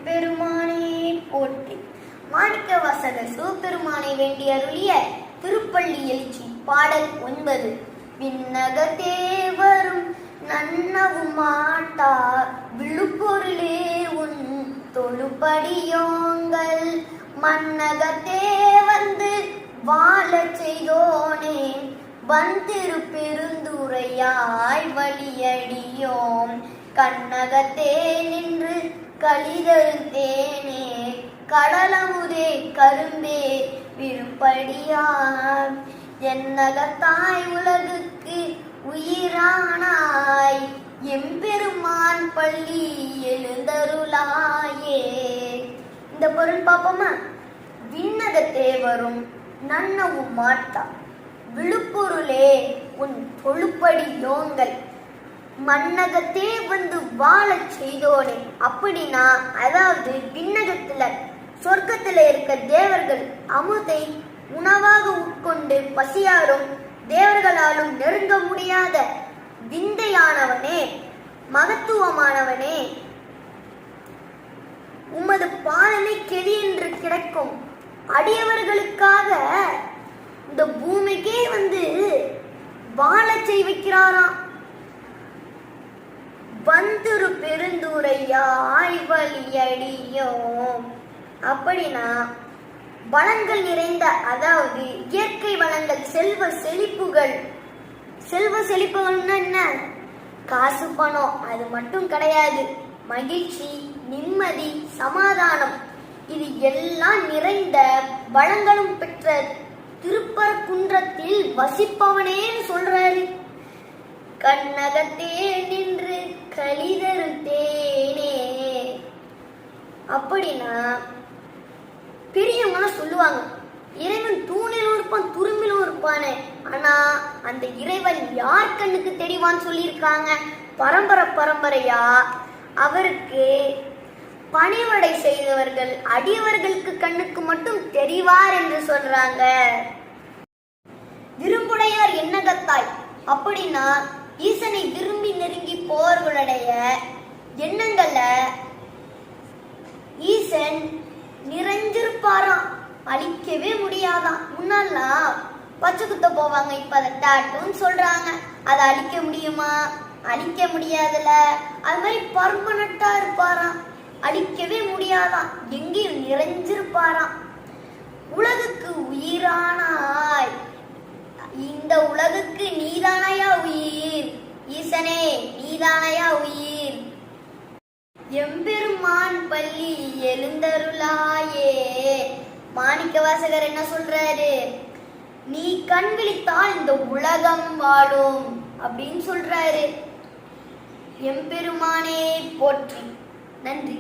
எம்பெருமானே போற்றி. மாணிக்கவாசகர் சிவபெருமானை வேண்டி அருளிய திருப்பள்ளி எழுச்சி பாடல் 9. விண்ணகத்தே வரும் நன்னவும் மாட்டார் விழுப்பொருளே உன் தொழுபடியோங்கள் மன்னகத்தே வந்து வாழச் செய்தோனே வந்திரு பெருந்துரையாய் வழியடியோம் கண்ணகத்தே நின்று கலிதழுந்தேனே கடலமுதே கரும்பே விருப்படியார் என்னகத்தாய் உலகுக்கு உயிரானாய் எம்பெருமான் பள்ளி எழுந்தருளாயே. இந்த பொருள் பார்ப்போமா? விண்ணகத்தே வரும் நன்னவும் மாட்டா விழுப்பொருளே உன் தொழுப்படியோங்கள் மன்னகத்தே வந்து வாழச் செய்தோனே. அப்படின்னா அதாவது விண்ணகத்துல சொர்க்கத்துல இருக்க தேவர்கள் அமுதை உணவாக உட்கொண்டு பசியாரும் தேவர்களாலும் நெருங்க முடியாத விந்தையானவனே, மகத்துவமானவனே, உமது பாதனை கெதி என்று கிடைக்கும் அடியவர்களுக்காக இந்த பூமிக்கே வந்து வாழச் செய்விக்கிறாராம். வந்திரு பெருந்துரையாய் வழியடியோம். அப்படின்னா வளங்கள் நிறைந்த, அதாவது இயற்கை வளங்கள், செல்வ செழிப்புகள்னா என்ன? காசு பணம் அது மட்டும் கிடையாது. மகிழ்ச்சி, நிம்மதி, சமாதானம் இது எல்லாம் நிறைந்த வளங்களும் பெற்ற திருப்பரங்குன்றத்தில் வசிப்பவனேன்னு சொல்றாரு. கண்ணகத்தே நின்று கலிதழுந்தேனே. அப்படின்னா பெரியவங்க சொல்லுவாங்க, இறைவன் தூணிலும் இருப்பான் துரும்பிலும் இருப்பானே. ஆனா அந்த இறைவன் யார் கண்ணுக்கு தெரிவான்னு சொல்லியிருக்காங்க. பரம்பரையா அவருக்கு பணிவடை செய்தவர்கள் அடியவர்களுக்கு கண்ணுக்கு மட்டும் தெரிவார் என்று சொல்றாங்க. விரும்புடையார் என்னகத்தாய். அப்படின்னா ஈசனை விரும்பி நெருங்கி போர்களுடைய எண்ணங்கள்ல ஈசன் நிறைஞ்சிருப்பாராம், அழிக்கவே முடியாதான். முன்னாலாம் பச்சை குத்த போவாங்க, இப்ப அதை டாட்டுன்னு சொல்றாங்க. அதை அழிக்க முடியுமா? அழிக்க முடியாதுல. அது மாதிரி பர்மனண்டா இருப்பாராம், அழிக்கவே முடியாதான், எங்கேயும் நிறைஞ்சிருப்பாராம். உலகுக்கு உயிரானாய், இந்த உலகுக்கு நீதானையா உயிர், ஈசனே நீதானையா உயிர், எம்பெருமான் பள்ளி எழுந்தருளாயே. மாணிக்கவாசகர் என்ன சொல்றாரு? நீ கண் விழித்தால் இந்த உலகம் வாழும் அப்படின்னு சொல்றாரு. எம்பெருமானே போற்றி. நன்றி.